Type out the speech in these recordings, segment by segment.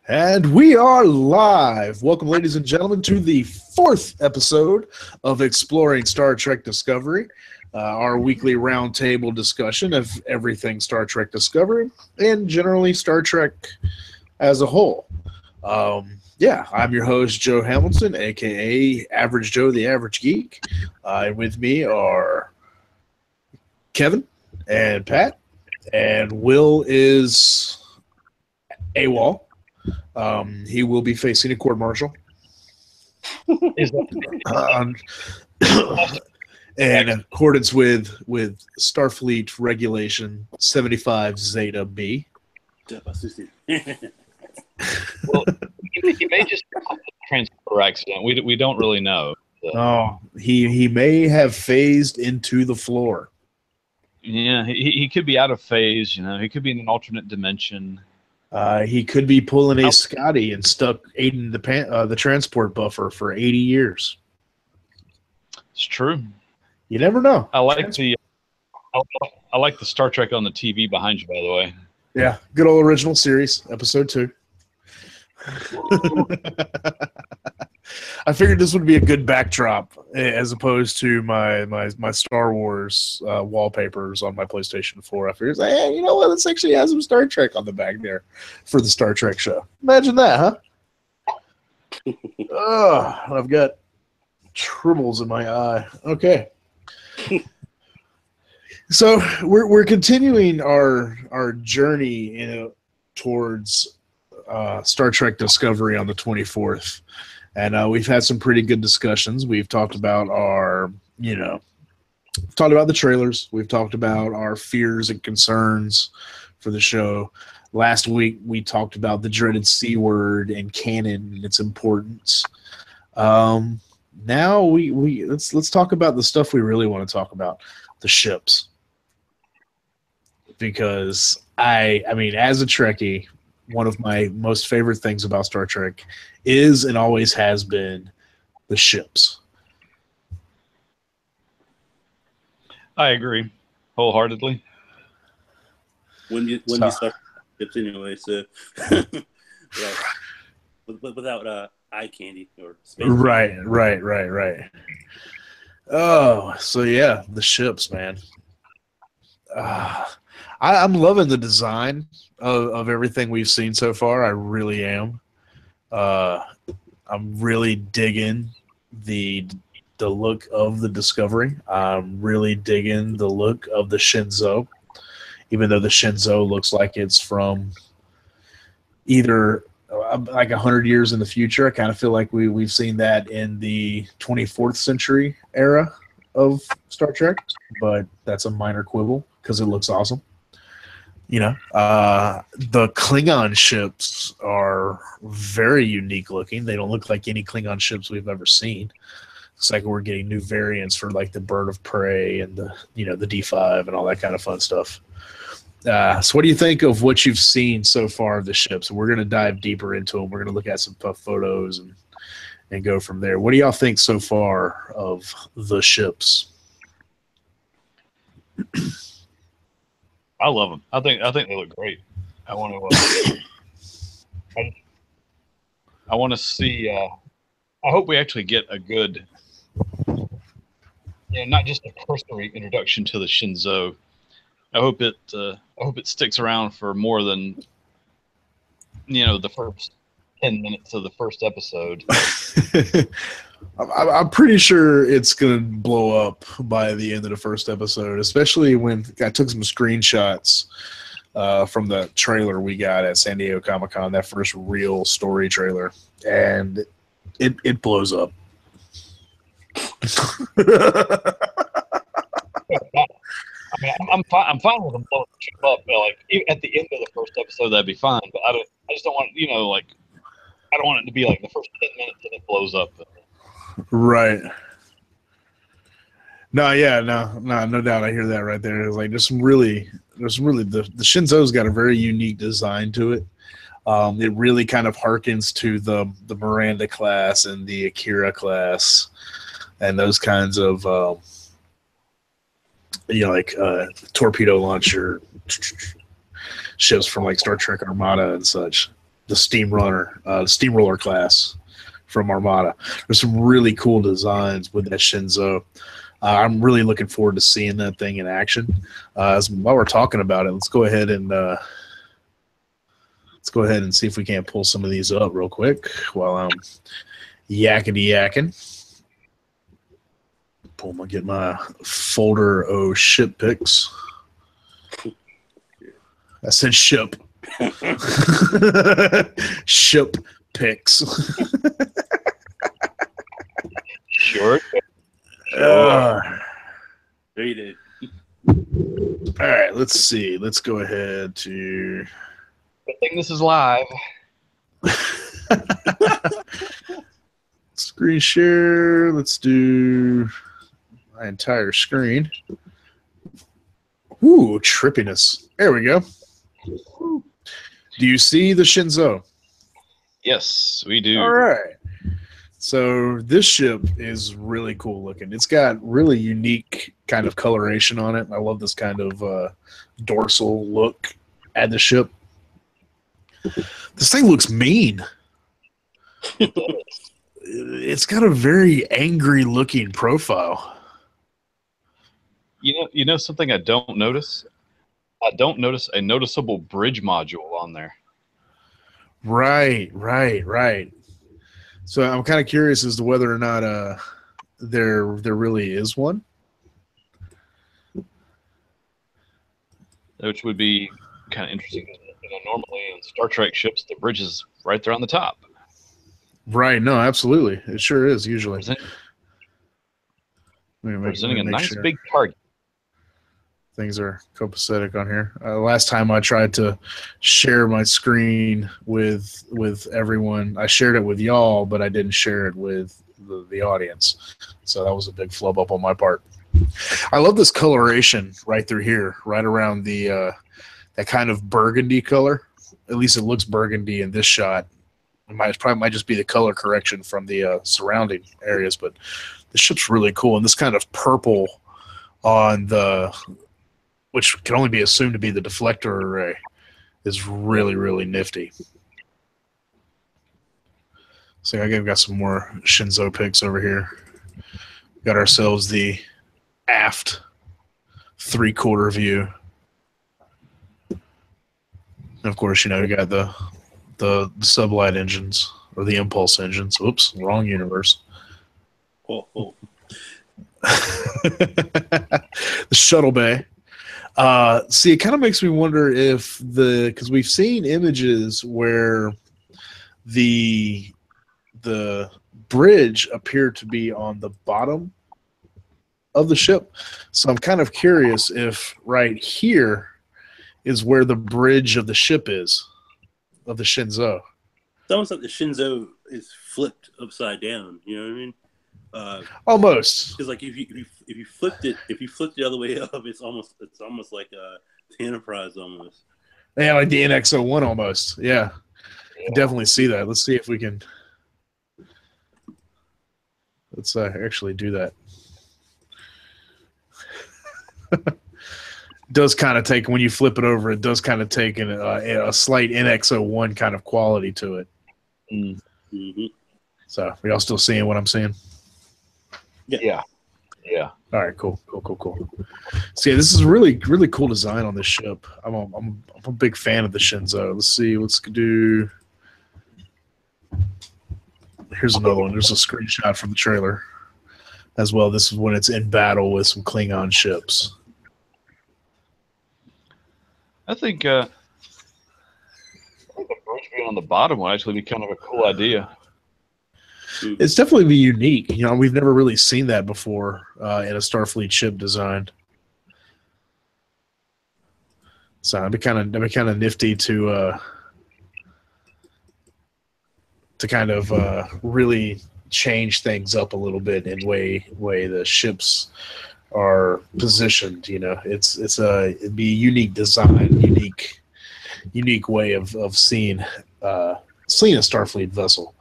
And we are live. Welcome, ladies and gentlemen, to the fourth episode of Exploring Star Trek Discovery, our weekly roundtable discussion of everything Star Trek Discovery and generally Star Trek as a whole. I'm your host, Joe Hamilton, a.k.a. Average Joe, the Average Geek. And with me are Kevin and Pat, and Will is AWOL. He will be facing a court-martial. In accordance with Starfleet Regulation 75 Zeta B. Well, he may just have a transporter accident. We don't really know. So. Oh, he may have phased into the floor. Yeah, he could be out of phase. You know, he could be in an alternate dimension. He could be pulling a Scotty and stuck aiding the transport buffer for 80 years. It's true. You never know. I like the Star Trek on the TV behind you, by the way. Yeah, good old original series, episode 2. I figured this would be a good backdrop as opposed to my Star Wars wallpapers on my PlayStation 4. I figured, hey, you know what? Let's actually have some Star Trek on the back there for the Star Trek show. Imagine that, huh? I've got tribbles in my eye. Okay. So we're continuing our journey, towards Star Trek Discovery on the 24th. And we've had some pretty good discussions. We've talked about talked about the trailers. We've talked about our fears and concerns for the show. Last week, we talked about the dreaded C word and canon and its importance. Now let's talk about the stuff we really want to talk about, the ships. Because I mean, as a Trekkie, one of my most favorite things about Star Trek is and always has been the ships. I agree wholeheartedly. When you start ships anyway, so without eye candy or space. Right. Oh, so yeah, the ships, man. I'm loving the design of everything we've seen so far. I really am. I'm really digging the look of the Discovery. I'm really digging the look of the Shenzhou, even though the Shenzhou looks like it's from either like 100 years in the future. I kind of feel like we've seen that in the 24th century era of Star Trek, but that's a minor quibble because it looks awesome. The Klingon ships are very unique looking. They don't look like any Klingon ships we've ever seen. Looks like we're getting new variants for like the Bird of Prey and the D5 and all that kind of fun stuff. So what do you think of what you've seen so far of the ships? We're going to dive deeper into them. We're going to look at some photos and go from there. What do y'all think so far of the ships? I love them. I think they look great. I want to see. I hope we actually get a good, not just a cursory introduction to the Shenzhou. I hope it sticks around for more than the first 10 minutes of the first episode. I'm pretty sure it's going to blow up by the end of the first episode, especially when I took some screenshots from the trailer we got at San Diego Comic-Con, that first real story trailer, and it blows up. I mean, I'm fine with them blowing the ship up. Like even at the end of the first episode, that'd be fine. But I just don't want I don't want it to be like the first 10 minutes and it blows up. Right. No doubt. I hear that right there. It's like there's some really the Shenzhou's got a very unique design to it. It really kind of harkens to the Miranda class and the Akira class and those kinds of torpedo launcher ships from like Star Trek Armada and such. steamroller class from Armada. There's some really cool designs with that Shenzhou. I'm really looking forward to seeing that thing in action. While we're talking about it, let's go ahead and see if we can't pull some of these up real quick while I'm yakking. Get my folder of ship pics. I said ship. Ship pics. Sure. There you did. All right, let's see. Let's go ahead to. I think this is live. Screen share. Let's do my entire screen. Ooh, trippiness. There we go. Do you see the Shenzhou? Yes, we do. All right. So this ship is really cool looking. It's got really unique kind of coloration on it. I love this kind of dorsal look at the ship. This thing looks mean. It's got a very angry looking profile. You know something I don't notice? I don't notice a noticeable bridge module on there. Right. So I'm kind of curious as to whether or not there really is one. Which would be kind of interesting. Normally in Star Trek ships, the bridge is right there on the top. Right. No, absolutely. It sure is usually. Presenting a nice big target. Things are copacetic on here. Last time I tried to share my screen with everyone, I shared it with y'all, but I didn't share it with the audience. So that was a big flub up on my part. I love this coloration right through here, right around the that kind of burgundy color. At least it looks burgundy in this shot. It probably might just be the color correction from the surrounding areas, but the ship's really cool. And this kind of purple on which can only be assumed to be the deflector array, is really, really nifty. So I've got some more Shenzhou pics over here. Got ourselves the aft 3/4 view. And of course, we got the sublight engines or the impulse engines. Oops, wrong universe. Oh. The shuttle bay. See, it kind of makes me wonder if because we've seen images where the bridge appeared to be on the bottom of the ship. So I'm kind of curious if right here is where the bridge of the ship is, of the Shenzhou. It's almost like the Shenzhou is flipped upside down. You know what I mean? Almost. Because like if you flipped it the other way up, it's almost like the Enterprise almost. Yeah, like the NX-01 almost. Yeah. Definitely see that. Let's see if we can. Let's actually do that. Does kind of take, when you flip it over, it does kind of take a slight NX-01 kind of quality to it. Mm-hmm. So, are y'all still seeing what I'm seeing? Yeah. All right, cool. See, this is a really, really cool design on this ship. I'm a big fan of the Shenzhou. Let's see. Let's do. Here's another one. There's a screenshot from the trailer as well. This is when it's in battle with some Klingon ships. I think the bridge being on the bottom would actually be kind of a cool idea. It's definitely be unique. We've never really seen that before in a Starfleet ship design. So that'd be kind of nifty to kind of really change things up a little bit in way the ships are positioned. It'd be a unique design, unique way of seeing a Starfleet vessel.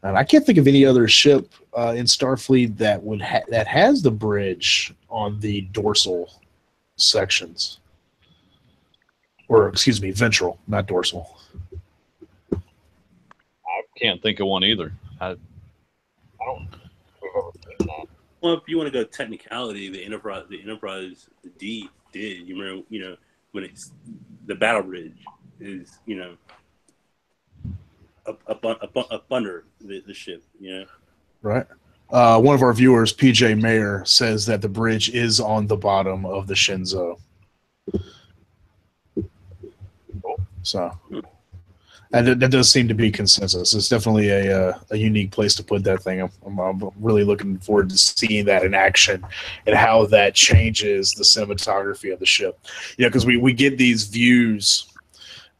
And I can't think of any other ship in Starfleet that has the bridge on the dorsal sections. or excuse me, ventral, not dorsal. I can't think of one either. I don't think we've ever seen that. Well, if you want to go technicality, the Enterprise D did. You remember, when it's the battle bridge is, up under the ship, Right. One of our viewers, PJ Mayer, says that the bridge is on the bottom of the Shenzhou. So that does seem to be consensus. It's definitely a unique place to put that thing. I'm really looking forward to seeing that in action and how that changes the cinematography of the ship. Because we get these views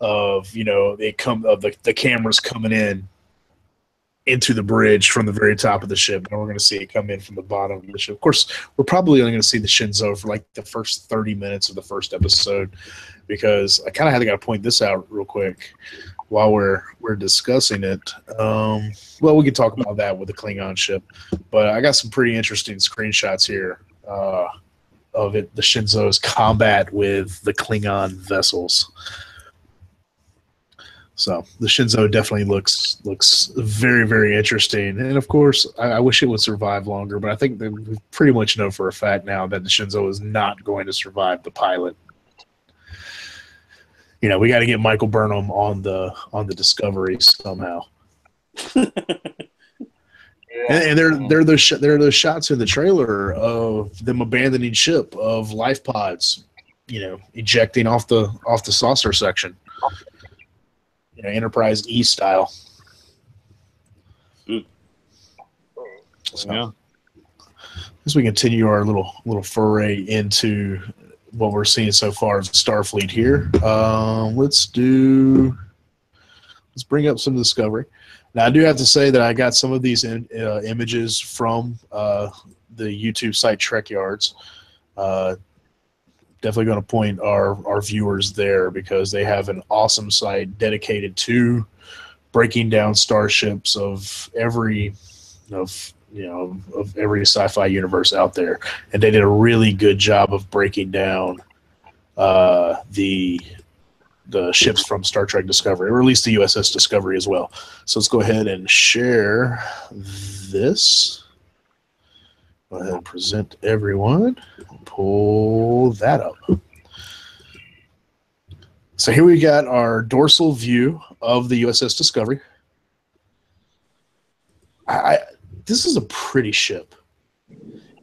of the cameras coming in into the bridge from the very top of the ship, and we're going to see it come in from the bottom of the ship. Of course, we're probably only going to see the Shenzhou for like the first 30 minutes of the first episode, because I kind of got to point this out real quick while we're discussing it. Well, we can talk about that with the Klingon ship, but I got some pretty interesting screenshots here of it, the Shenzhou's combat with the Klingon vessels. So the Shenzhou definitely looks very, very interesting. And of course, I wish it would survive longer, but I think that we pretty much know for a fact now that the Shenzhou is not going to survive the pilot. We got to get Michael Burnham on the Discovery somehow. And there are those shots in the trailer of them abandoning ship, of life pods, ejecting off the saucer section. Enterprise E style. So, Yeah. as we continue our little foray into what we're seeing so far of Starfleet here, let's bring up some Discovery. Now, I do have to say that I got some of these images from the YouTube site Trek Yards. Definitely going to point our viewers there, because they have an awesome site dedicated to breaking down starships of every sci-fi universe out there, and they did a really good job of breaking down the ships from Star Trek Discovery, or at least the USS Discovery as well. So let's go ahead and share this. Go ahead and present everyone. Pull that up. So here we got our dorsal view of the USS Discovery. This is a pretty ship.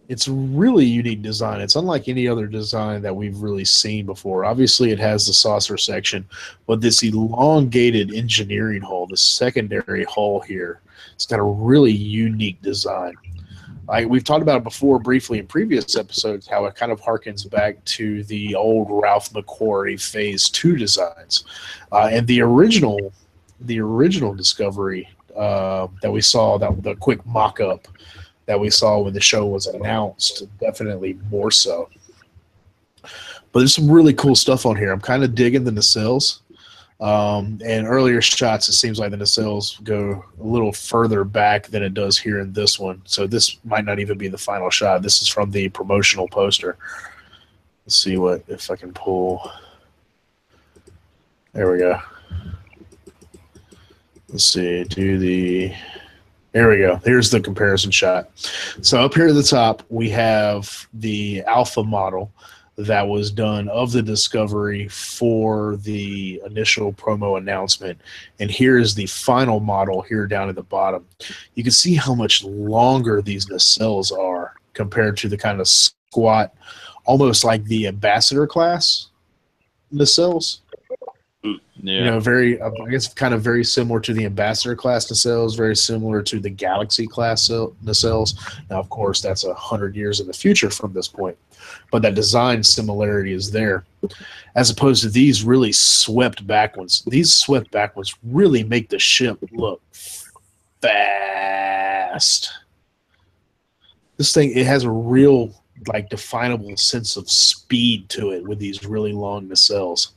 It's really unique design. It's unlike any other design that we've really seen before. Obviously, it has the saucer section, but this elongated engineering hull, the secondary hull here, it's got a really unique design. We've talked about it before briefly in previous episodes, how it kind of harkens back to the old Ralph McQuarrie Phase 2 designs. And the original Discovery that we saw, the quick mock-up that we saw when the show was announced, definitely more so. But there's some really cool stuff on here. I'm kind of digging the nacelles. And earlier shots, it seems like the nacelles go a little further back than it does here in this one. So this might not even be the final shot. This is from the promotional poster. Let's see if I can pull. There we go. Let's see. There we go. Here's the comparison shot. So up here at the top, we have the alpha model that was done of the Discovery for the initial promo announcement. And here is the final model here down at the bottom. You can see how much longer these nacelles are compared to the kind of squat, almost like the Ambassador class nacelles. Yeah. I guess kind of very similar to the Ambassador class nacelles, very similar to the Galaxy class nacelles. Now, of course, that's 100 years in the future from this point, but that design similarity is there, as opposed to these really swept back ones. These swept back ones really make the ship look fast. This thing, it has a real, definable sense of speed to it with these really long nacelles.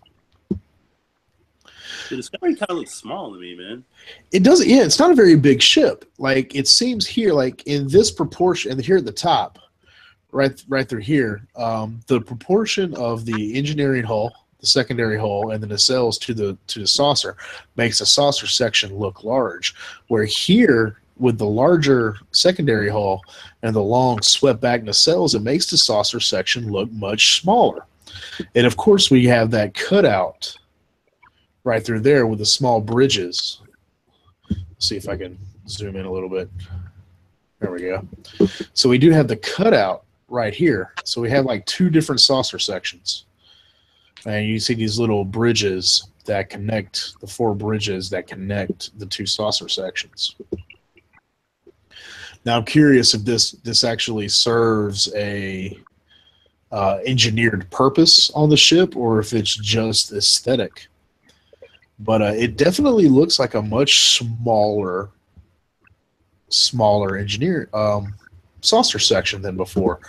The Discovery kind of looks small to me, man. It does, yeah. It's not a very big ship. It seems here, in this proportion, and here at the top, right through here, the proportion of the engineering hull the secondary hull, and the nacelles to the saucer makes the saucer section look large. Where here, with the larger secondary hull and the long swept back nacelles, it makes the saucer section look much smaller. And of course, we have that cutout right through there with the small bridges. See if I can zoom in a little bit. There we go. So we do have the cutout right here. So we have like two different saucer sections. And you see these little bridges that connect, the four bridges that connect the two saucer sections. Now I'm curious if this actually serves a engineered purpose on the ship, or if it's just aesthetic. But it definitely looks like a much smaller engineer saucer section than before.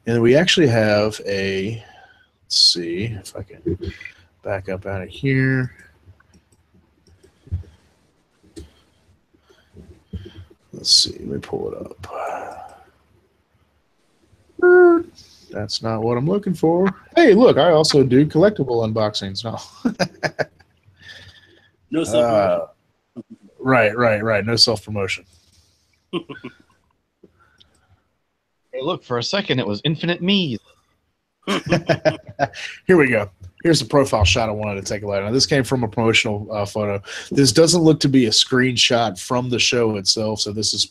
And we actually have a, let's see if I can back up out of here. Let's see, let me pull it up. That's not what I'm looking for. Hey, look, I also do collectible unboxings now. No self-promotion. Right. No self-promotion. Hey, look, for a second, it was Infinite Me. Here we go. Here's the profile shot I wanted to take a look at. Now, this came from a promotional photo. This doesn't look to be a screenshot from the show itself, so this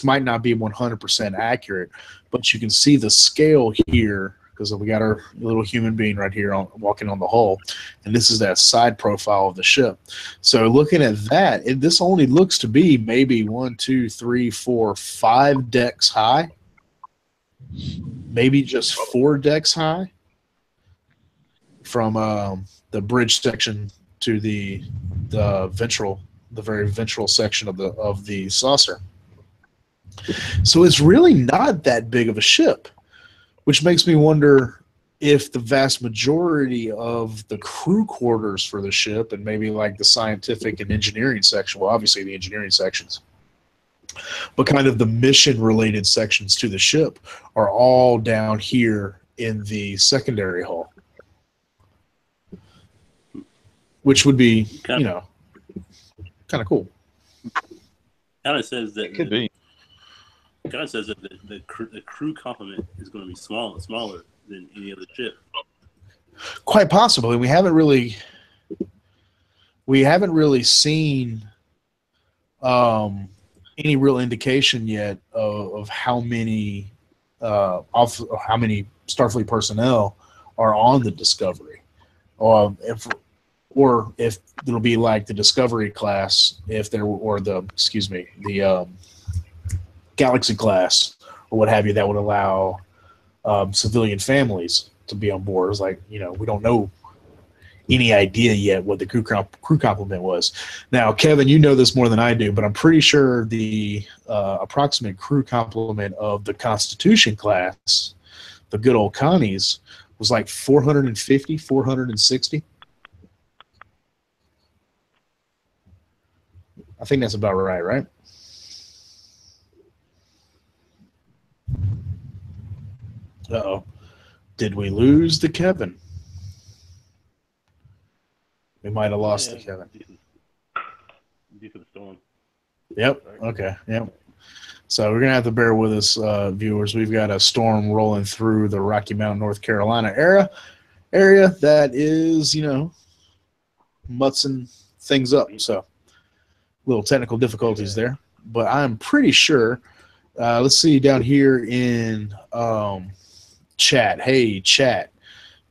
might not be 100% accurate, but you can see the scale here because we got our little human being right here walking on the hull, and this is that side profile of the ship. So looking at that, this only looks to be maybe 1, 2, 3, 4, 5 decks high, maybe just 4 decks high, from the bridge section to the very ventral section of the saucer. So it's really not that big of a ship, which makes me wonder if the vast majority of the crew quarters for the ship, and maybe like the scientific and engineering section, well, obviously the engineering sections, but kind of the mission-related sections to the ship are all down here in the secondary hull. Which would be, kind of cool. Kind of says that It could be. Kind of says that the crew complement is going to be smaller than any other ship. Quite possibly. We haven't really seen any real indication yet of how many Starfleet personnel are on the Discovery, or if it'll be like the Discovery class, or the Galaxy class or what have you, that would allow civilian families to be on board. It's like, we don't know any idea yet what the crew complement was. Now, Kevin, you know this more than I do, but I'm pretty sure the approximate crew complement of the Constitution class, the good old Connies, was like 450, 460. I think that's about right? Uh-oh. Did we lose the Kevin? We might have lost the Kevin. Decent storm. Yep. Okay. Yep. So we're going to have to bear with us, viewers. We've got a storm rolling through the Rocky Mountain, North Carolina area that is, mutzing things up. So little technical difficulties there. But I'm pretty sure, let's see down here in chat. Hey, chat.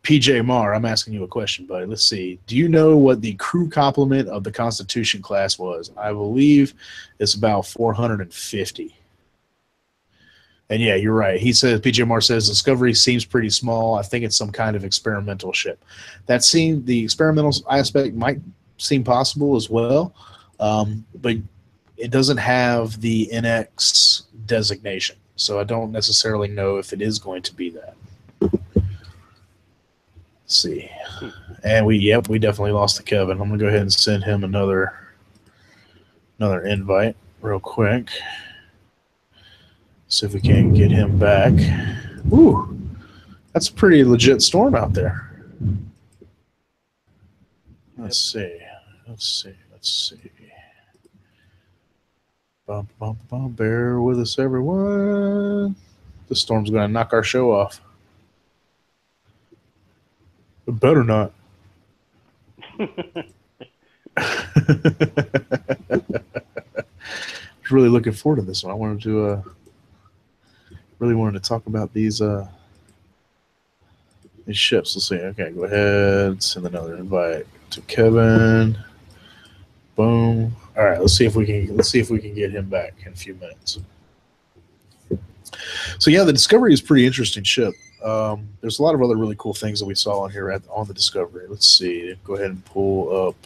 PJ Marr, I'm asking you a question, buddy. Let's see. Do you know what the crew complement of the Constitution class was? I believe it's about 450. And yeah, you're right. He says, PJ Marr says, Discovery seems pretty small. I think it's some kind of experimental ship. The experimental aspect might seem possible as well, but it doesn't have the NX designation. So I don't necessarily know if it is going to be that. Let's see. And we definitely lost the Kevin. I'm gonna go ahead and send him another invite real quick. See if we can get him back. Ooh, that's a pretty legit storm out there. Let's see. Bum, bum, bum. Bear with us, everyone. The storm's going to knock our show off. It better not. Really looking forward to this one. I wanted to really wanted to talk about these ships. Let's see. Okay, go ahead. Send another invite to Kevin. Boom. All right. Let's see if we can get him back in a few minutes. So yeah, the Discovery is a pretty interesting ship. There's a lot of other really cool things that we saw on here on the Discovery. Let's see. Go ahead and pull up.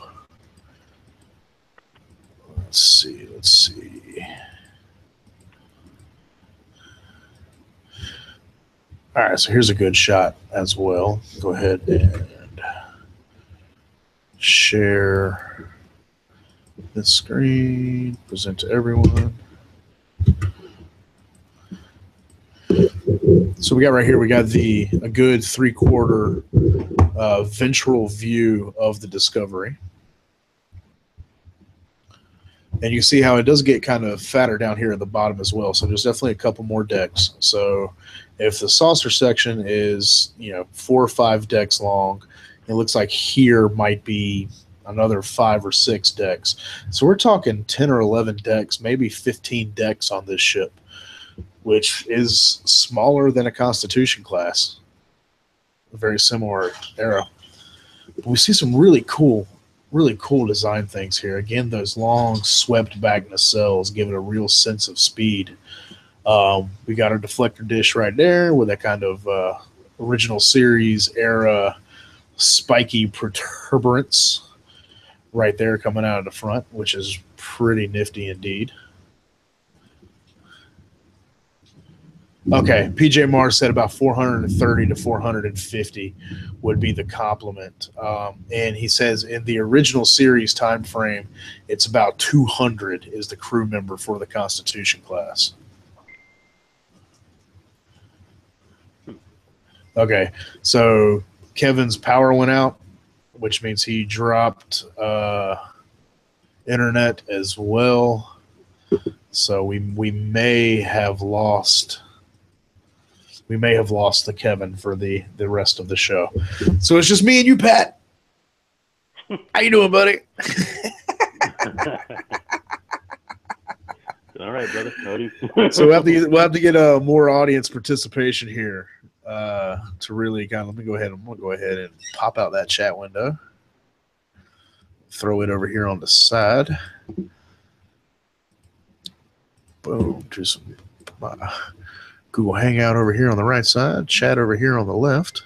Let's see. All right, so here's a good shot as well. Go ahead and share this screen, present to everyone. So we got right here, we got a good 3/4 ventral view of the Discovery. And you see how it does get kind of fatter down here at the bottom as well. So there's definitely a couple more decks. So if the saucer section is, 4 or 5 decks long, it looks like here might be another 5 or 6 decks. So we're talking 10 or 11 decks, maybe 15 decks on this ship, which is smaller than a Constitution class. A very similar era. But we see some really cool design things here. Again, those long swept back nacelles give it a real sense of speed. We got our deflector dish right there with that kind of original series era spiky protuberance right there coming out of the front, which is pretty nifty indeed. Okay, PJ Mars said about 430 to 450 would be the complement. And he says in the original series time frame, it's about 200 is the crew member for the Constitution class. Okay, so Kevin's power went out, which means he dropped internet as well. So we may have lost the Kevin for the rest of the show. So it's just me and you, Pat. How you doing, buddy? All right, brother. So we'll have to get more audience participation here to really kind of. I'm gonna go ahead and pop out that chat window. Throw it over here on the side. Boom. Just my Google Hangout over here on the right side. Chat over here on the left.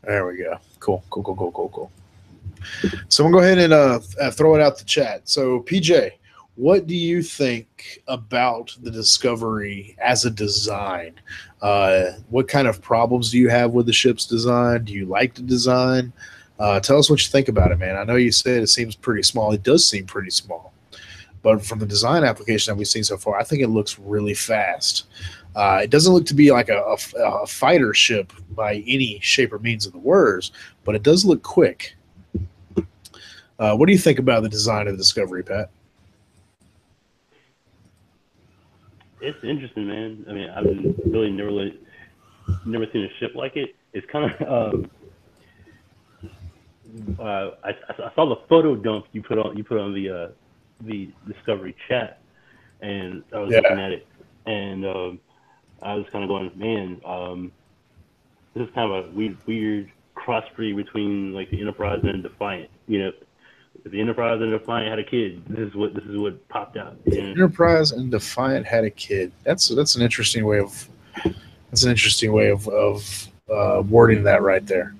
There we go. Cool. So I'm going to go ahead and throw it out the chat. So, PJ, what do you think about the Discovery as a design? What kind of problems do you have with the ship's design? Do you like the design? Tell us what you think about it, man. I know you said it seems pretty small. It does seem pretty small. But from the design application that we've seen so far, I think it looks really fast. It doesn't look to be like a fighter ship by any shape or means of the words, but it does look quick. What do you think about the design of the Discovery, Pat? It's interesting, man. I mean, I've really never seen a ship like it. It's kind of I saw the photo dump you put on the Discovery chat, and I was looking at it, and I was kind of going, man, this is kind of a weird crossbreed between like the Enterprise and Defiant. If the Enterprise and Defiant had a kid, this is what popped out. Enterprise and Defiant had a kid. That's an interesting way of wording that right there.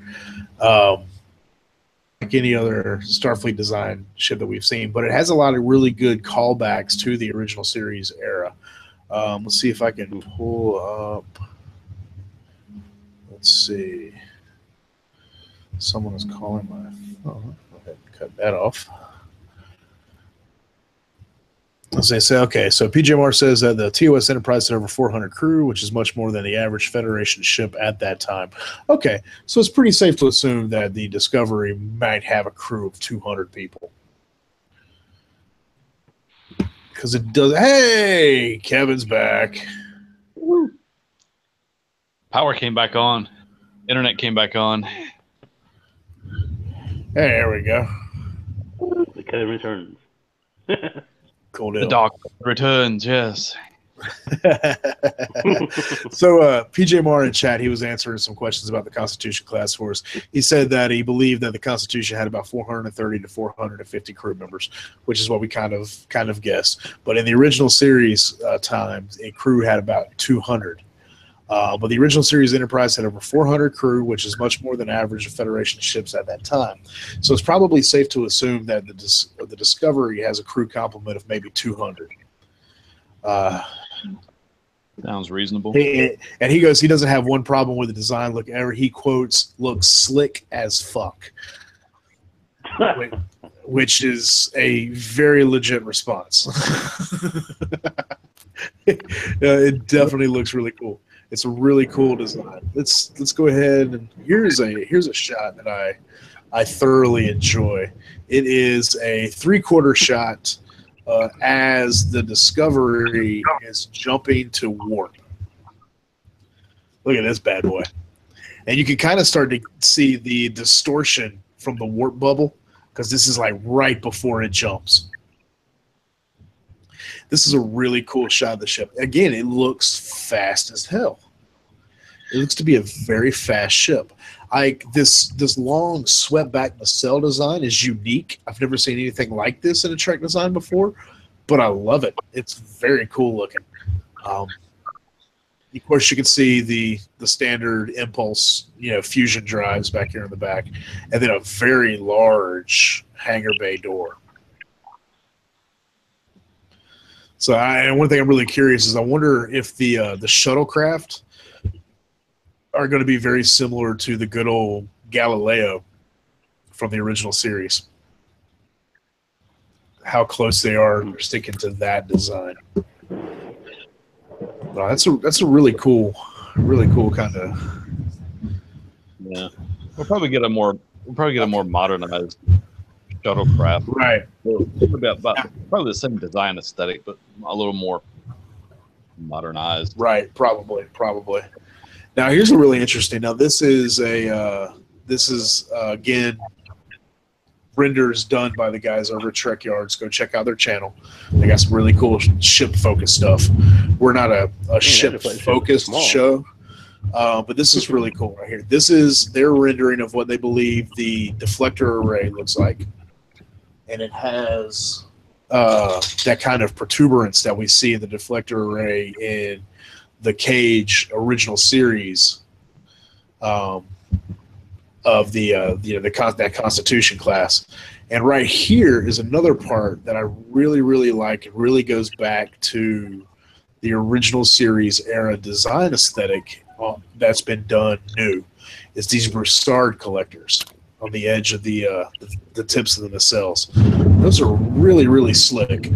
Like any other Starfleet design ship that we've seen, but it has a lot of really good callbacks to the original series era. Let's see if I can pull up. Let's see. Someone is calling my phone. Go ahead and cut that off. As they say, okay, so PJMR says that the TOS Enterprise had over 400 crew, which is much more than the average Federation ship at that time. Okay, so it's pretty safe to assume that the Discovery might have a crew of 200 people. Because it does. Hey, Kevin's back. Woo. Power came back on. Internet came back on. Hey, there we go. The Kevin returns. Cool deal. The dog returns, yes. So PJ Marr in chat, he was answering some questions about the Constitution class for us. He said that he believed that the Constitution had about 430 to 450 crew members, which is what we kind of guessed. But in the original series time, a crew had about 200. But the original series Enterprise had over 400 crew, which is much more than average of Federation ships at that time. So it's probably safe to assume that the Discovery has a crew complement of maybe 200. Sounds reasonable. And he goes, he doesn't have one problem with the design. He quotes, looks slick as fuck. Which is a very legit response. It definitely looks really cool. It's a really cool design. Let's go ahead and here's a shot that I thoroughly enjoy. It is a 3/4 shot as the Discovery is jumping to warp. Look at this bad boy, and you can kind of start to see the distortion from the warp bubble because this is like right before it jumps. This is a really cool shot of the ship. Again, it looks fast as hell. It looks to be a very fast ship. This long swept back nacelle design is unique. I've never seen anything like this in a Trek design before, but I love it. It's very cool looking. Of course, you can see the standard impulse, fusion drives back here in the back, and then a very large hangar bay door. So, and one thing I'm really curious is I wonder if the shuttlecraft are going to be very similar to the good old Galileo from the original series. How close they are sticking to that design. No, that's a really cool kind of. Yeah, we'll probably get a more modernized shuttlecraft. Right. Probably the same design aesthetic, but a little more modernized. Right. Probably. Now here's a really interesting. Now this is again renders done by the guys over at Trek Yards. Go check out their channel. They got some really cool ship focused stuff. We're not a ship focused show, but this is really cool right here. This is their rendering of what they believe the deflector array looks like, and it has that kind of protuberance that we see in the deflector array in the Cage original series of that Constitution class. And right here is another part that I really, really like. It really goes back to the original series era design aesthetic that's been done new. It's these Broussard collectors on the edge of the tips of the nacelles. Those are really, really slick.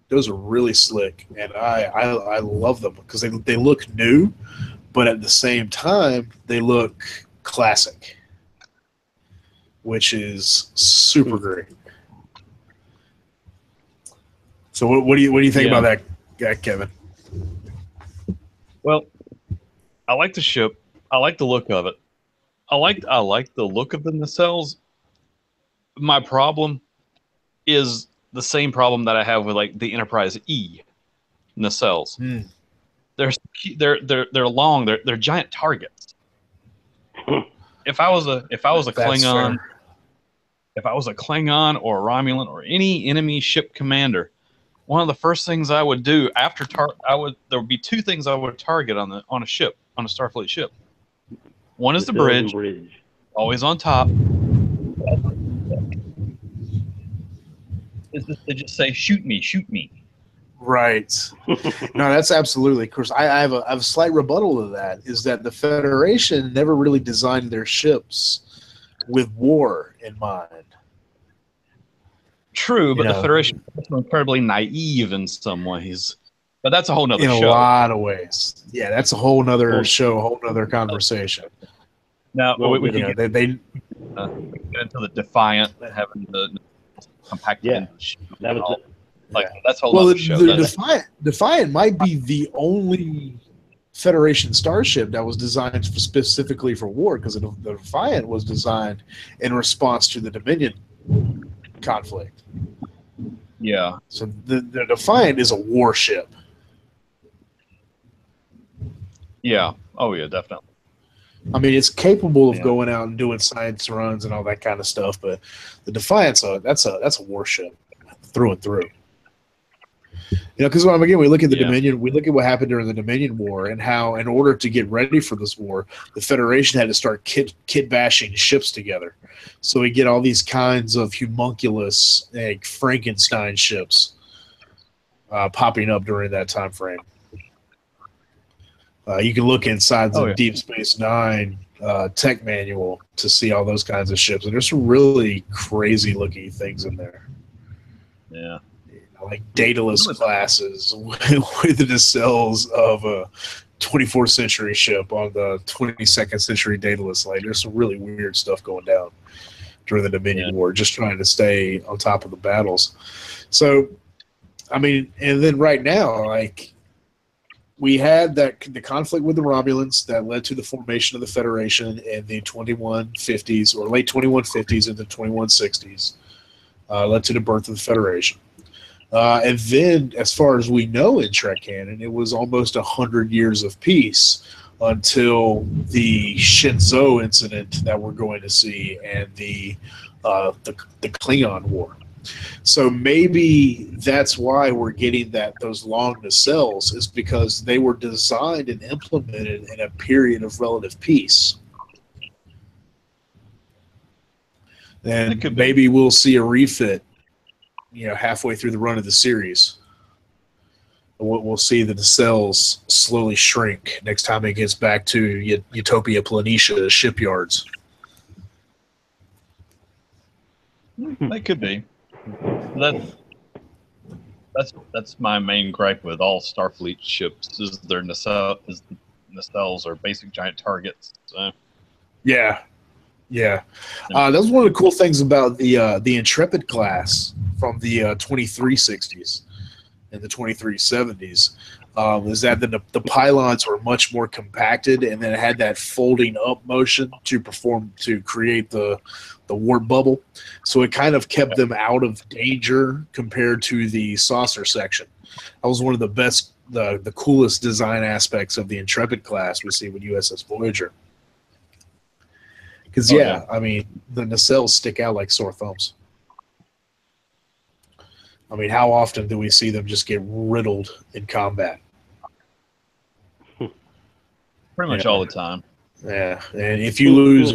Those are really slick, and I love them because they look new, but at the same time they look classic, which is super great. So what do you think about that, Kevin? Well, I like the ship. I like the look of it. I like the look of the nacelles. My problem is the same problem that I have with like the Enterprise E nacelles. They're long. They're giant targets. If I was a Klingon, if I was a Klingon or a Romulan or any enemy ship commander, one of the first things I would do there would be two things I would target on a Starfleet ship. One is the bridge, always on top. Is this to just say shoot me? Right. No, that's absolutely. Of course, I have a slight rebuttal to that. Is that the Federation never really designed their ships with war in mind. True, but the Federation is incredibly naive in some ways. But that's a whole nother show. In a lot of ways. Yeah, that's a whole nother show, a whole nother conversation. Now, we could get into the Defiant, having the compacted into the ship. That's a whole nother show. The Defiant might be the only Federation starship that was designed specifically for war, because the Defiant was designed in response to the Dominion conflict. Yeah. So the Defiant is a warship. Yeah. Oh, yeah, definitely. I mean, it's capable of going out and doing science runs and all that kind of stuff, but the Defiant's that's a warship through and through. Because again, we look at the Dominion, we look at what happened during the Dominion War, and how, in order to get ready for this war, the Federation had to start kit bashing ships together. So we get all these kinds of homunculus, Frankenstein ships popping up during that time frame. You can look inside the Deep Space Nine tech manual to see all those kinds of ships, and there's some really crazy looking things in there. Yeah. Like Daedalus classes with the nacelles of a 24th century ship on the 22nd century Daedalus. Like, there's some really weird stuff going down during the Dominion War, just trying to stay on top of the battles. So, I mean, and then right now, like, we had the conflict with the Romulans that led to the formation of the Federation in the 2150s, or late 2150s into the 2160s, led to the birth of the Federation. And then, as far as we know in Trek canon, it was almost 100 years of peace until the Shenzhou incident that we're going to see, and the Klingon War. So maybe that's why we're getting those long nacelles, is because they were designed and implemented in a period of relative peace. And maybe we'll see a refit, halfway through the run of the series. We'll see the nacelles slowly shrink next time it gets back to Utopia Planitia shipyards. That could be. That's my main gripe with all Starfleet ships, is their nacelles are basic giant targets. So. Yeah. That was one of the cool things about the Intrepid class from the 2360s and the 2370s, is that the pylons were much more compacted, and then it had that folding up motion to create the warp bubble. So it kind of kept them out of danger compared to the saucer section. That was one of the best, the coolest design aspects of the Intrepid class we see with USS Voyager. Because, I mean, the nacelles stick out like sore thumbs. I mean, how often do we see them just get riddled in combat? Pretty much all the time. Yeah, and if you lose...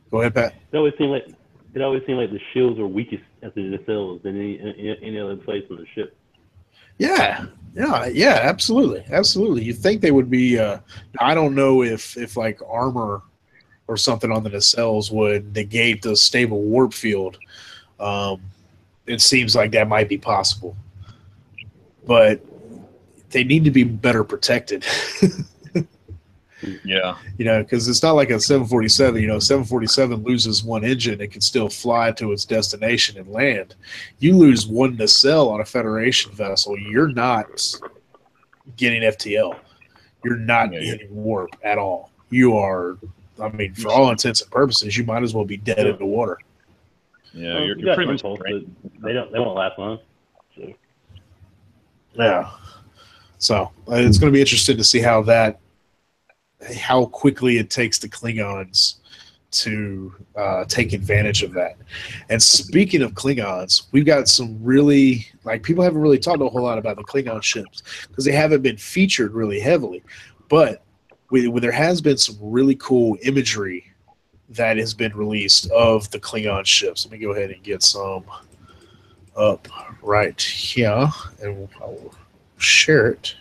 Go ahead, Pat. It always seemed like the shields were weakest at the nacelles than any other place on the ship. Yeah, absolutely. You'd think they would be. I don't know if like armor or something on the nacelles would negate the stable warp field. It seems like that might be possible, but they need to be better protected. Yeah. Because it's not like a 747. 747 loses one engine, it can still fly to its destination and land. You lose one nacelle on a Federation vessel, you're not getting FTL. You're not hitting warp at all. You are, I mean, for all intents and purposes, you might as well be dead in the water. Yeah, you're pretty much great. They won't last long. So. Yeah. So it's going to be interesting to see how quickly it takes the Klingons to take advantage of that. And speaking of Klingons, we've got some really, people haven't really talked a whole lot about the Klingon ships because they haven't been featured really heavily. But there has been some really cool imagery that has been released of the Klingon ships. Let me go ahead and get some up right here, and I'll share it.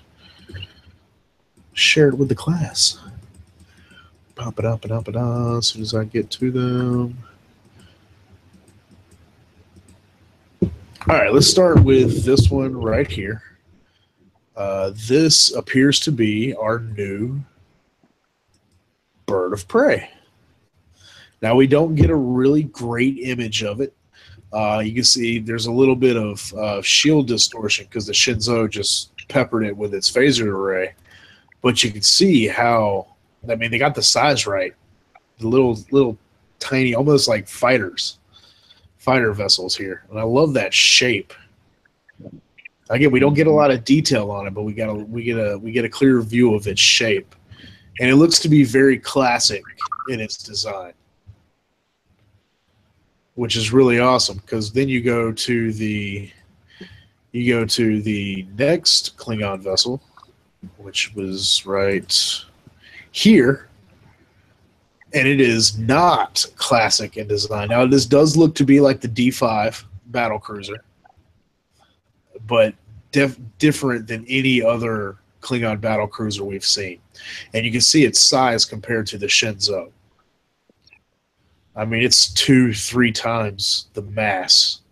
Share it with the class. Pop it up and up and up as soon as I get to them. All right, let's start with this one right here. This appears to be our new bird of prey. Now, we don't get a really great image of it. You can see there's a little bit of shield distortion because the Shenzhou just peppered it with its phaser array. But you can see how, I mean, they got the size right. The little tiny, almost like fighter vessels here. And I love that shape. Again, we don't get a lot of detail on it, but we get a clear view of its shape. And it looks to be very classic in its design, which is really awesome because then you go to the next Klingon vessel, which was right here, and it is not classic in design. Now, this does look to be like the D5 battle cruiser, but different than any other Klingon battle cruiser we've seen. And you can see its size compared to the Shenzhou. I mean, it's 2-3 times the mass.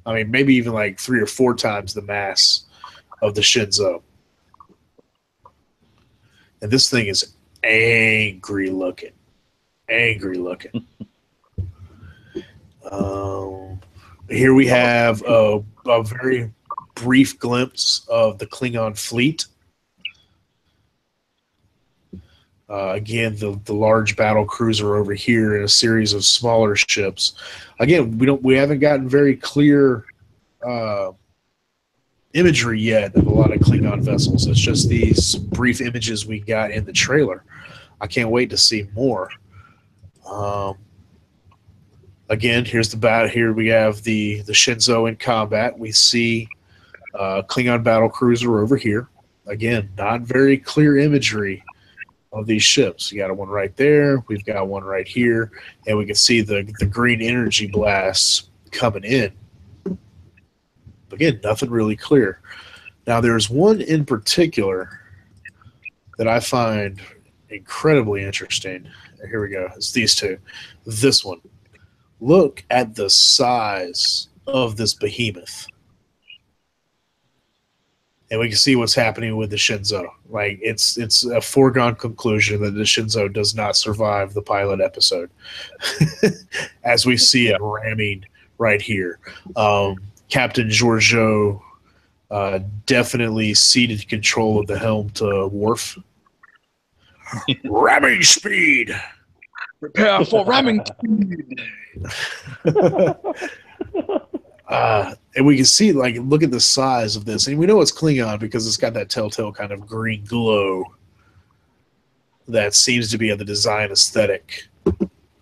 I mean, maybe even like 3 or 4 times the mass of the Shenzhou. And this thing is angry looking. Angry looking. Here we have a very brief glimpse of the Klingon fleet. Again, the large battle cruiser over here and a series of smaller ships. Again, we haven't gotten very clear imagery yet of a lot of Klingon vessels. It's just these brief images we got in the trailer. I can't wait to see more. Again, here's the battle. Here we have the Shenzhou in combat. We see Klingon battle cruiser over here. Again, not very clear imagery of these ships. You got one right there. We've got one right here, and we can see the green energy blasts coming in. Again, nothing really clear. Now, there's one in particular that I find incredibly interesting. Here we go. It's these two. This one. Look at the size of this behemoth. And we can see what's happening with the Shenzhou. Like, it's a foregone conclusion that the Shenzhou does not survive the pilot episode. As we see it ramming right here. Captain Georgiou definitely ceded control of the helm to Worf. Ramming speed! Prepare for ramming speed! And we can see, like, look at the size of this. And we know it's Klingon because it's got that telltale kind of green glow that seems to be the design aesthetic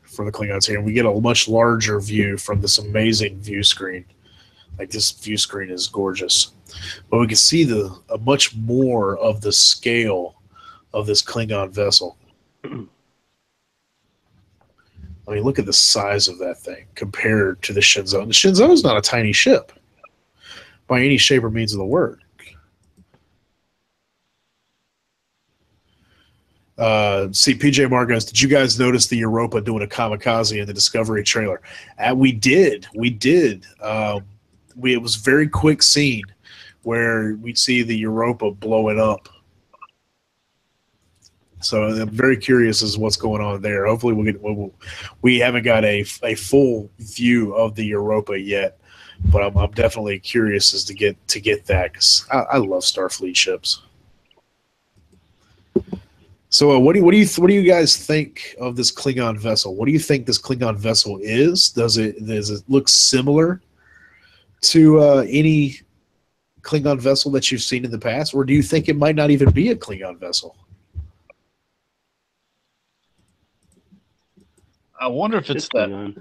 for the Klingons here. And we get a much larger view from this amazing view screen. Like, this view screen is gorgeous. But we can see a much more of the scale of this Klingon vessel. I mean, look at the size of that thing compared to the Shenzhou. And the Shenzhou is not a tiny ship by any shape or means of the word. See, PJ Marcos, did you guys notice the Europa doing a kamikaze in the Discovery trailer? We did. It was a very quick scene where we'd see the Europa blowing up. So I'm very curious as to what's going on there. Hopefully we haven't got a full view of the Europa yet, but I'm definitely curious as to get that because I love Starfleet ships. So what do you guys think of this Klingon vessel? What do you think this Klingon vessel is? Does it look similar to any Klingon vessel that you've seen in the past, or do you think it might not even be a Klingon vessel? I wonder if it's that.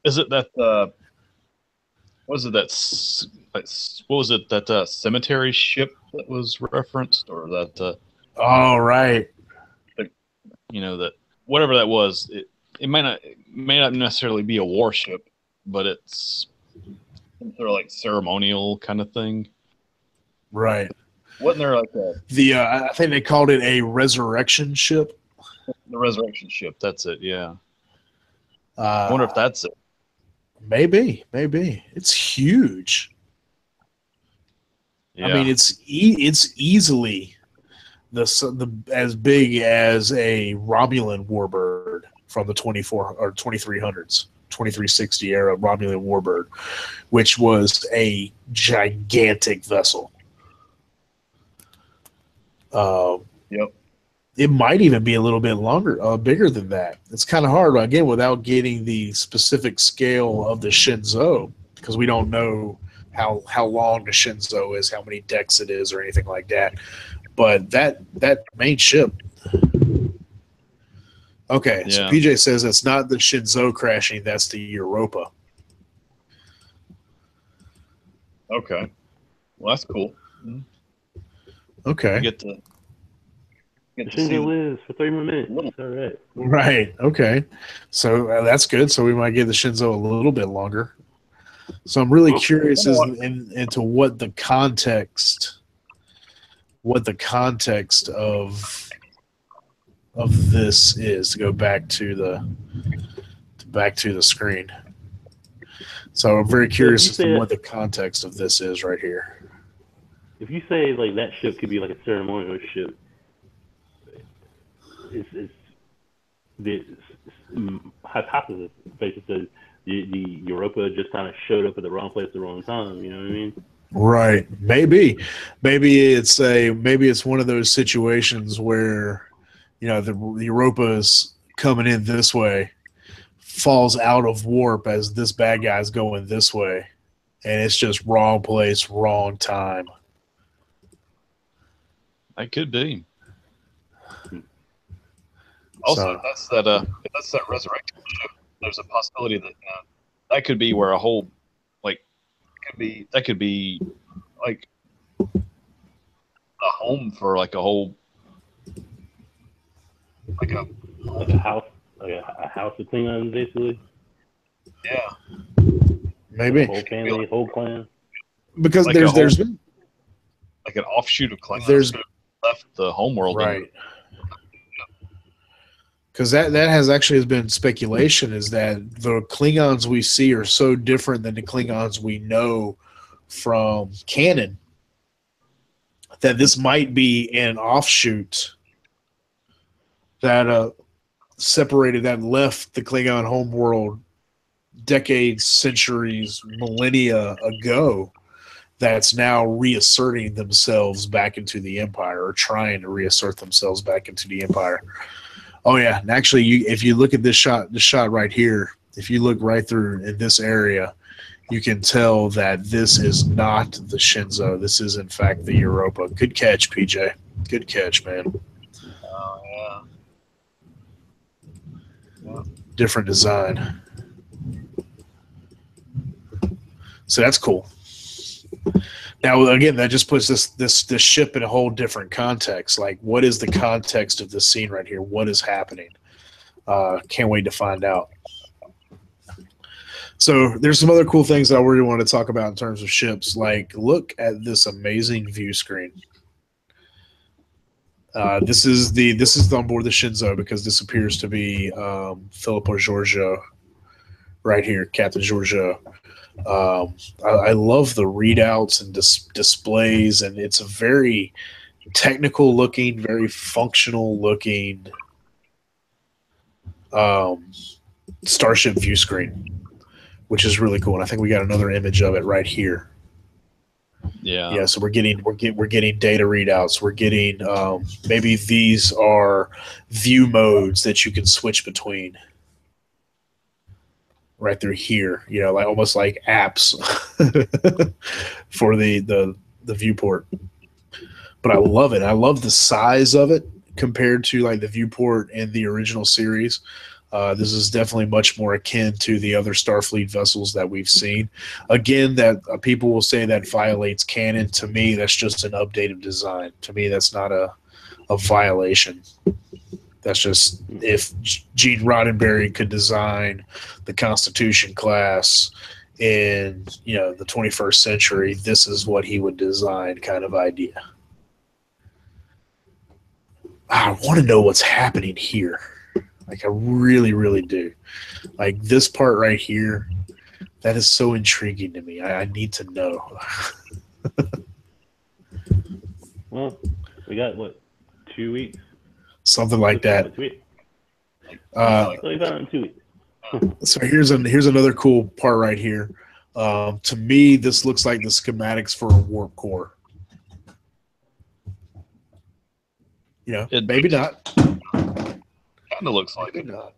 Is it that? What was it that cemetery ship that was referenced, or that? Oh, right. That whatever that was, it may not necessarily be a warship, but it's some sort of like ceremonial kind of thing. Right. Wasn't there like I think they called it a resurrection ship. The resurrection ship. That's it. Yeah. I wonder if that's it. Maybe. It's huge. Yeah. I mean, it's easily the as big as a Romulan warbird from the 24 or 2300s, 2360 era Romulan warbird, which was a gigantic vessel. Yep. It might even be a little bit bigger than that. It's kind of hard, again, without getting the specific scale of the Shenzhou, because we don't know how long the Shenzhou is, how many decks it is, or anything like that. But that main ship. Okay, so Yeah. PJ says it's not the Shenzhou crashing, that's the Europa. Okay. Well, that's cool. Okay. Get to The see. Shenzhou lives for 30 more minutes. All right. Right. Okay. So that's good. So we might give the Shenzhou a little bit longer. So I'm really curious into what the context of this is, to go back to the screen. So I'm very curious as to what the context of this is right here. If you say like that ship could be like a ceremonial ship, it's the hypothesis basically the Europa just kind of showed up at the wrong place at the wrong time. You know what I mean? Right. Maybe it's one of those situations where, the Europa is coming in this way, falls out of warp as this bad guy's going this way, and it's just wrong place, wrong time. That could be. Also, if that's that resurrection ship, there's a possibility that that could be where a whole that could be like a home for like a whole like a house, like a house of Klingons, basically. Yeah. Maybe. Whole family, whole clan. Because like there's been like an offshoot of Klingons left the homeworld. Right. Because that has been speculation, is that the Klingons we see are so different than the Klingons we know from canon, that this might be an offshoot that separated, that left the Klingon homeworld decades, centuries, millennia ago, that's now reasserting themselves back into the Empire, or trying to reassert themselves back into the Empire. Oh yeah, and actually, if you look at this shot right here, if you look right through in this area, you can tell that this is not the Shenzhou. This is, in fact, the Europa. Good catch, PJ. Good catch, man. Oh yeah. Different design. So that's cool. Now, again, that just puts this ship in a whole different context. Like, what is the context of this scene right here? What is happening? Can't wait to find out. So there's some other cool things that I really want to talk about in terms of ships. Like, look at this amazing view screen. This is on board the Shenzhou, because this appears to be Filippo Giorgio right here, Captain Giorgio. I love the readouts and displays, and it's a very technical looking, very functional looking starship view screen, which is really cool. And I think we got another image of it right here. Yeah. So we're getting data readouts. We're getting maybe these are view modes that you can switch between. Right through here, like almost like apps for the viewport. But I love it. I love the size of it compared to like the viewport in the original series. This is definitely much more akin to the other Starfleet vessels that we've seen. Again, that people will say that violates canon. To me, that's just an updated design. To me, that's not a violation. That's just, if Gene Roddenberry could design the Constitution class in the 21st century, this is what he would design, kind of idea. I want to know what's happening here. Like, I really, really do. Like, this part right here, That is so intriguing to me. I need to know. Well, we got what, 2 weeks? Something like that. 2 weeks. Uh, So we got it in 2 weeks. so here's another cool part right here. To me, this looks like the schematics for a warp core. Maybe not. Kind of looks like Maybe it. not.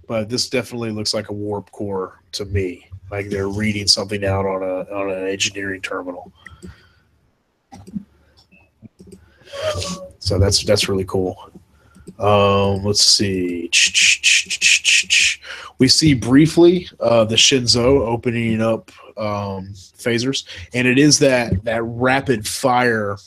But this definitely looks like a warp core to me. Like they're reading something out on an engineering terminal. So that's really cool. Let's see. We see briefly the Shenzhou opening up phasers, and it is that rapid fire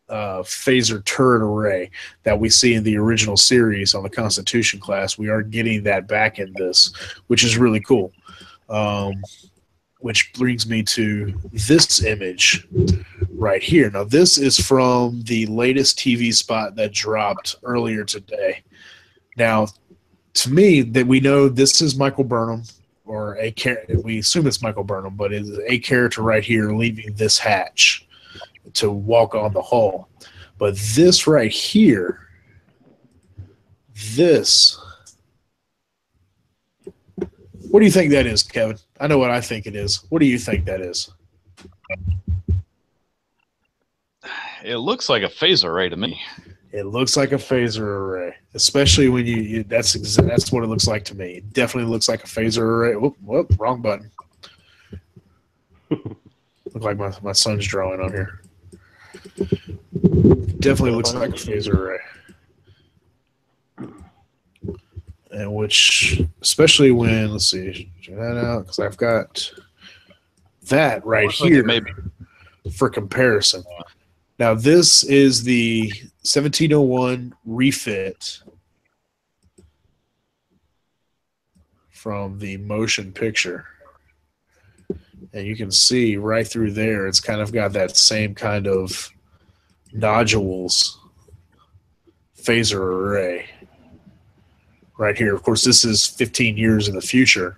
phaser turret array that we see in the original series on the Constitution class. We are getting that back in this, which is really cool. Which brings me to this image right here. Now, this is from the latest TV spot that dropped earlier today. Now, to me, that we know this is Michael Burnham, or we assume it's Michael Burnham, but it's a character right here leaving this hatch to walk on the hull. But this right here, what do you think that is, Kevin? I know what I think it is. What do you think that is? It looks like a phaser array to me. It looks like a phaser array, especially when that's what it looks like to me. It definitely looks like a phaser array. Whoop, wrong button. Look like my son's drawing on here. Definitely looks like a phaser array. And which, especially when, let's see, check that out, because I've got that right here maybe for comparison. Now, this is the 1701 refit from the motion picture. And you can see right through there, it's kind of got that same kind of nodules phaser array right here. Of course, this is 15 years in the future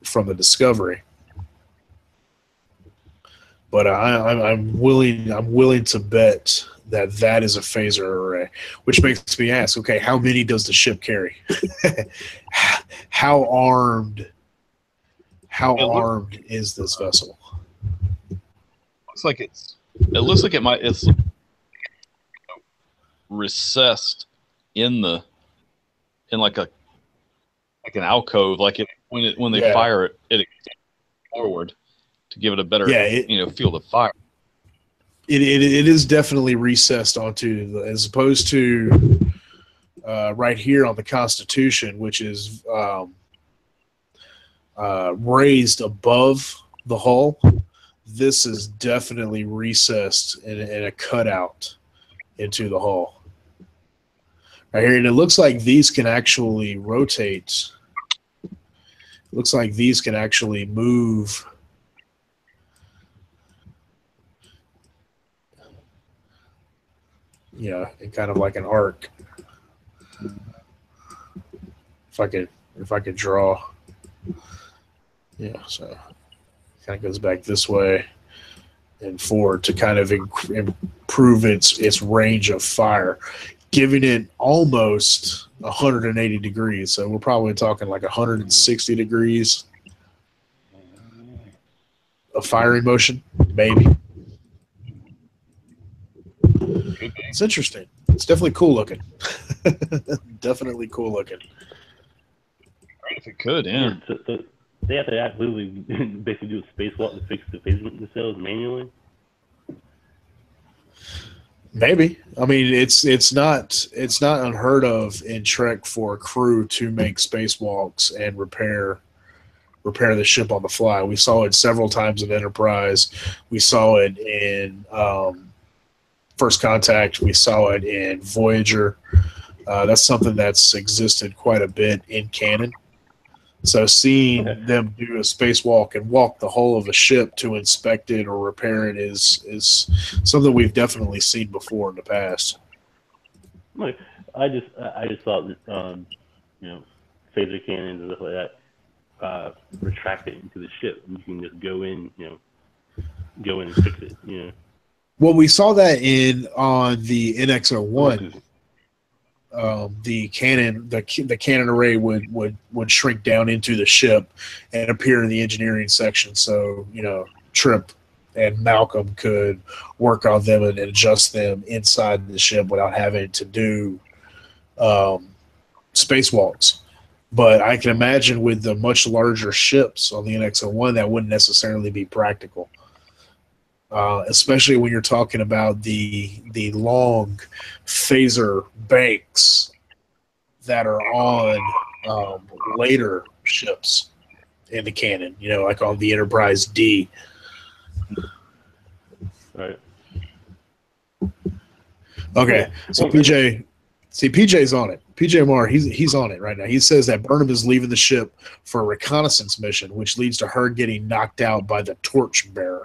from the discovery. But I'm willing to bet that is a phaser array, which makes me ask, okay, how many does the ship carry? How armed is this vessel? It looks like it's recessed in like an alcove, like when they fire it extends forward to give it a better field of fire. It is definitely recessed onto as opposed to right here on the Constitution, which is raised above the hull. This is definitely recessed in a cutout into the hull. Right here, and it looks like these can actually rotate. It looks like these can actually move. Yeah, in kind of like an arc. If I could draw. Yeah, so it kind of goes back this way and forward to kind of improve its range of fire, giving it almost 180 degrees. So we're probably talking like 160 degrees of firing motion, maybe. It's interesting. It's definitely cool looking. Definitely cool looking. If it could, yeah. So they have to literally basically do a spacewalk to fix the phaser themselves manually. Maybe. I mean, it's not unheard of in Trek for a crew to make spacewalks and repair the ship on the fly. We saw it several times in Enterprise. We saw it in First Contact. We saw it in Voyager. That's something that's existed quite a bit in canon. So seeing them do a spacewalk and walk the hull of a ship to inspect it or repair it is something we've definitely seen before in the past. I just thought phaser cannons and stuff like that. retract it into the ship, and you can just go in and fix it. Well, we saw that on the NX-01. The cannon array would shrink down into the ship and appear in the engineering section. So Trip and Malcolm could work on them and adjust them inside the ship without having to do spacewalks. But I can imagine with the much larger ships on the NX-01, that wouldn't necessarily be practical. Especially when you're talking about the long phaser banks that are on later ships in the canon, like on the Enterprise D. Right. Okay, so PJ's on it. PJ Marr, he's on it right now. He says that Burnham is leaving the ship for a reconnaissance mission, which leads to her getting knocked out by the Torchbearer,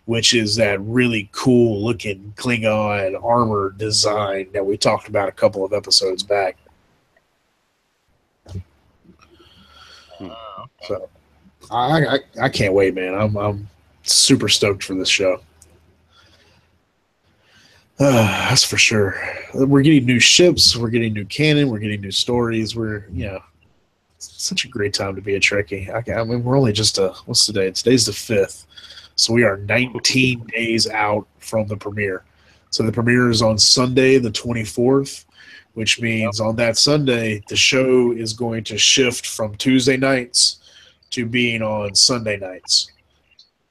which is that really cool-looking Klingon armor design that we talked about a couple of episodes back. So, I can't wait, man. I'm super stoked for this show. That's for sure. We're getting new ships. We're getting new canon. We're getting new stories. It's such a great time to be a Trekkie. I mean, we're only just what's today? Today's the 5th. So we are 19 days out from the premiere. So the premiere is on Sunday, the 24th, which means on that Sunday, the show is going to shift from Tuesday nights to being on Sunday nights.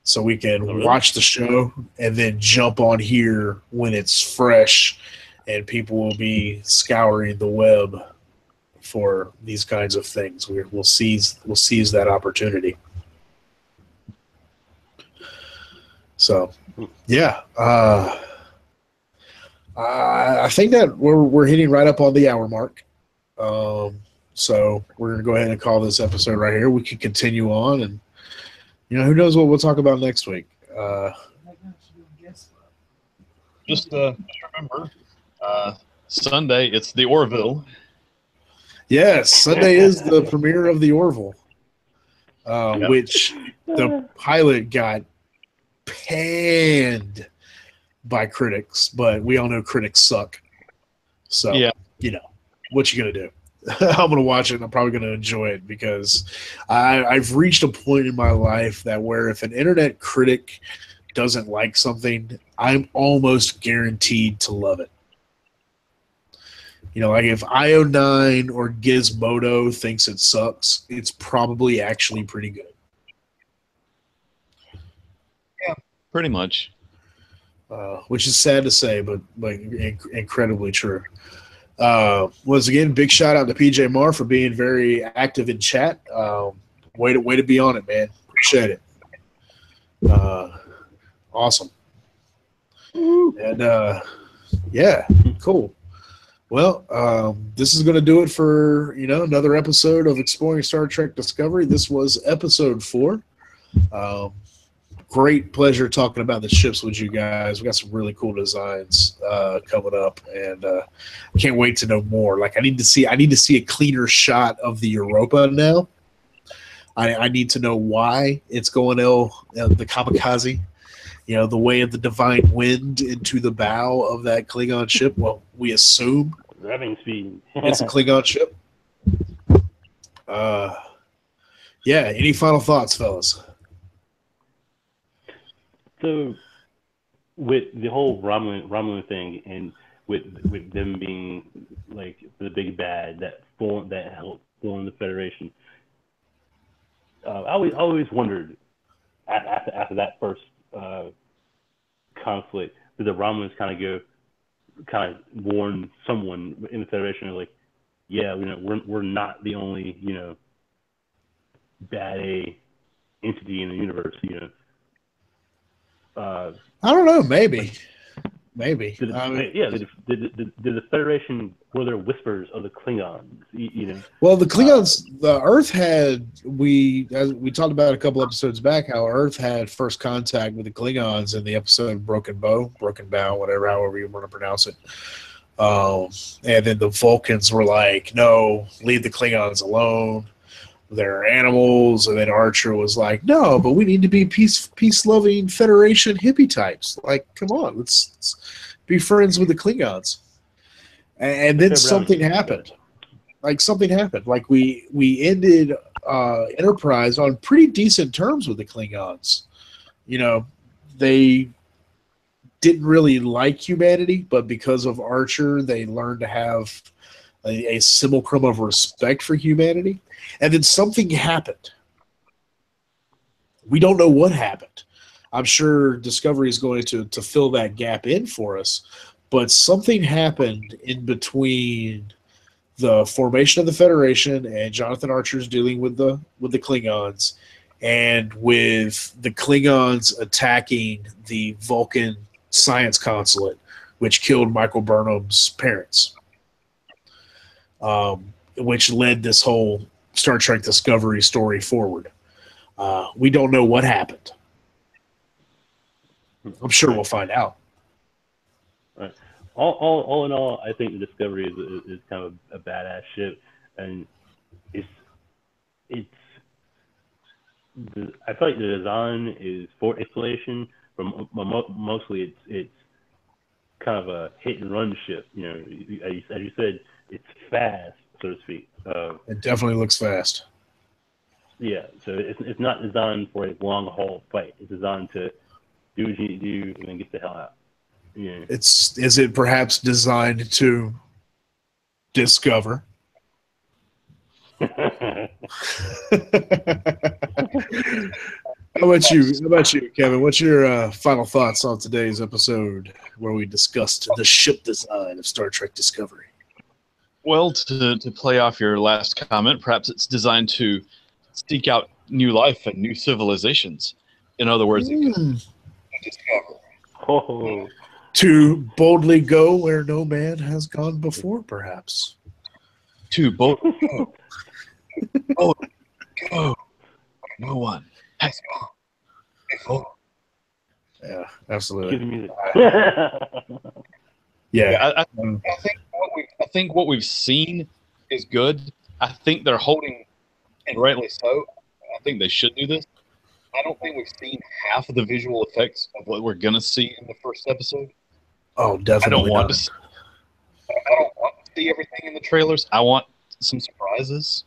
So we can watch the show and then jump on here when it's fresh, and people will be scouring the web for these kinds of things. We'll seize that opportunity. So, yeah, I think that we're hitting right up on the hour mark. So we're going to go ahead and call this episode right here. We can continue on, and who knows what we'll talk about next week. Just remember, Sunday it's the Orville. Yes, Sunday is the premiere of the Orville, which the pilot got panned by critics, but we all know critics suck. So, what you gonna do? I'm gonna watch it and I'm probably gonna enjoy it because I've reached a point in my life that where if an internet critic doesn't like something, I'm almost guaranteed to love it. Like if IO9 or Gizmodo thinks it sucks, it's probably actually pretty good. Pretty much. Which is sad to say, but incredibly true. Once again, big shout out to PJ Marr for being very active in chat. Way to be on it, man. Appreciate it. Awesome. And yeah, cool. Well, this is going to do it for another episode of Exploring Star Trek Discovery. This was episode 4. Great pleasure talking about the ships with you guys. We got some really cool designs coming up, and can't wait to know more. Like I need to see a cleaner shot of the Europa now. I need to know why it's going the kamikaze. The way of the divine wind into the bow of that Klingon ship. Well, we assume grabbing speed. It's a Klingon ship. Yeah. Any final thoughts, fellas? So, with the whole Romulan thing, and with them being like the big bad that helped form the Federation, I always wondered after that first conflict, did the Romulans kind of warn someone in the Federation, like, yeah, we're not the only bad entity in the universe, I don't know. Maybe. Did the Federation, were there whispers of the Klingons? Well, the Klingons, the Earth had, as we talked about a couple episodes back, how Earth had first contact with the Klingons in the episode Broken Bow, however you want to pronounce it. And then the Vulcans were like, no, leave the Klingons alone. they're animals, and then Archer was like, no, but we need to be peace-loving Federation hippie types. Like, come on, let's be friends with the Klingons. And then something happened. Like, something happened. Like, we ended Enterprise on pretty decent terms with the Klingons. You know, they didn't really like humanity, but because of Archer, they learned to have a simulacrum of respect for humanity. And then something happened. We don't know what happened. I'm sure Discovery is going to fill that gap in for us, but something happened in between the formation of the Federation and Jonathan Archer's dealing with the Klingons, and with the Klingons attacking the Vulcan science consulate, which killed Michael Burnham's parents, which led this whole Star Trek Discovery story forward. We don't know what happened. I'm sure we'll find out. Right. All in all, I think the Discovery is kind of a badass ship, and I feel like the design is for exploration, but mostly it's kind of a hit and run ship. You know, as you said, it's fast, so to speak. It definitely looks fast. Yeah, so it's not designed for a long haul fight. It's designed to do what you need to do and then get the hell out. Yeah. Is it perhaps designed to discover? How about you, Kevin? What's your final thoughts on today's episode where we discussed the ship design of Star Trek Discovery? Well, to play off your last comment, perhaps it's designed to seek out new life and new civilizations. In other words, discover. Oh. To boldly go where no man has gone before, perhaps. To boldly go. Oh, go. No one has gone before. Yeah, absolutely. Cue the music. Yeah. I think what we've seen is good. I think they're holding, and rightly so. I think they should do this. I don't think we've seen half of the visual effects of what we're gonna see in the first episode. Oh, definitely. I don't want to see everything in the trailers. I want some surprises.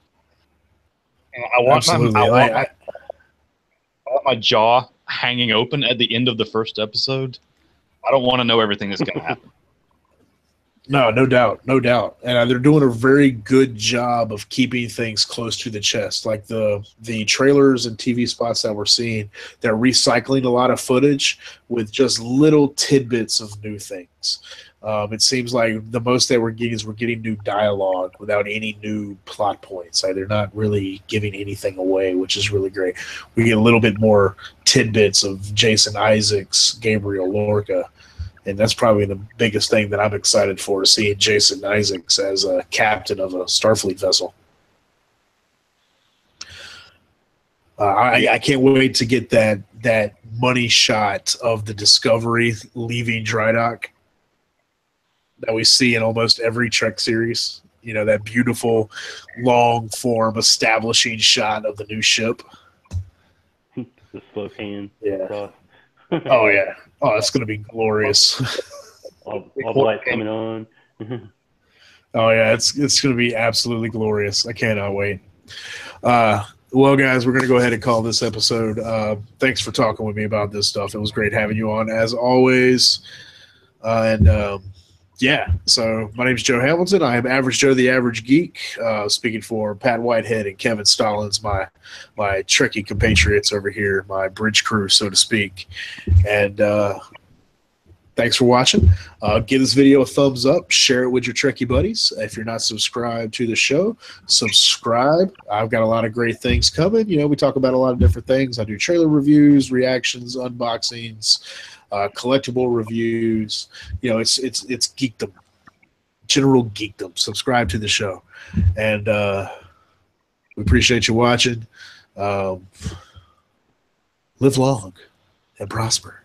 And I want I want my jaw hanging open at the end of the first episode. I don't want to know everything that's going to happen. No doubt. And they're doing a very good job of keeping things close to the chest. Like the trailers and TV spots that we're seeing, they're recycling a lot of footage with just little tidbits of new things. It seems like the most that we're getting new dialogue without any new plot points. They're not really giving anything away, which is really great. We get a little bit more tidbits of Jason Isaacs, Gabriel Lorca. And that's probably the biggest thing that I'm excited for, seeing Jason Isaacs as a captain of a Starfleet vessel. I can't wait to get that money shot of the Discovery leaving dry dock that we see in almost every Trek series. You know, that beautiful long form establishing shot of the new ship. The slow pan. Yeah. Oh yeah. Oh, it's going to be glorious. all the lights coming on. Oh yeah, it's going to be absolutely glorious. I cannot wait. Well, guys, we're going to go ahead and call this episode. Thanks for talking with me about this stuff. It was great having you on, as always. Yeah, so my name is Joe Hamilton. I am Average Joe, the Average Geek, speaking for Pat Whitehead and Kevin Stallings, my Trekkie compatriots over here, my bridge crew, so to speak. And thanks for watching. Give this video a thumbs up. Share it with your Trekkie buddies. If you're not subscribed to the show, subscribe. I've got a lot of great things coming. You know, we talk about a lot of different things. I do trailer reviews, reactions, unboxings, collectible reviews. You know, it's geekdom, general geekdom. Subscribe to the show, and we appreciate you watching. Live long and prosper.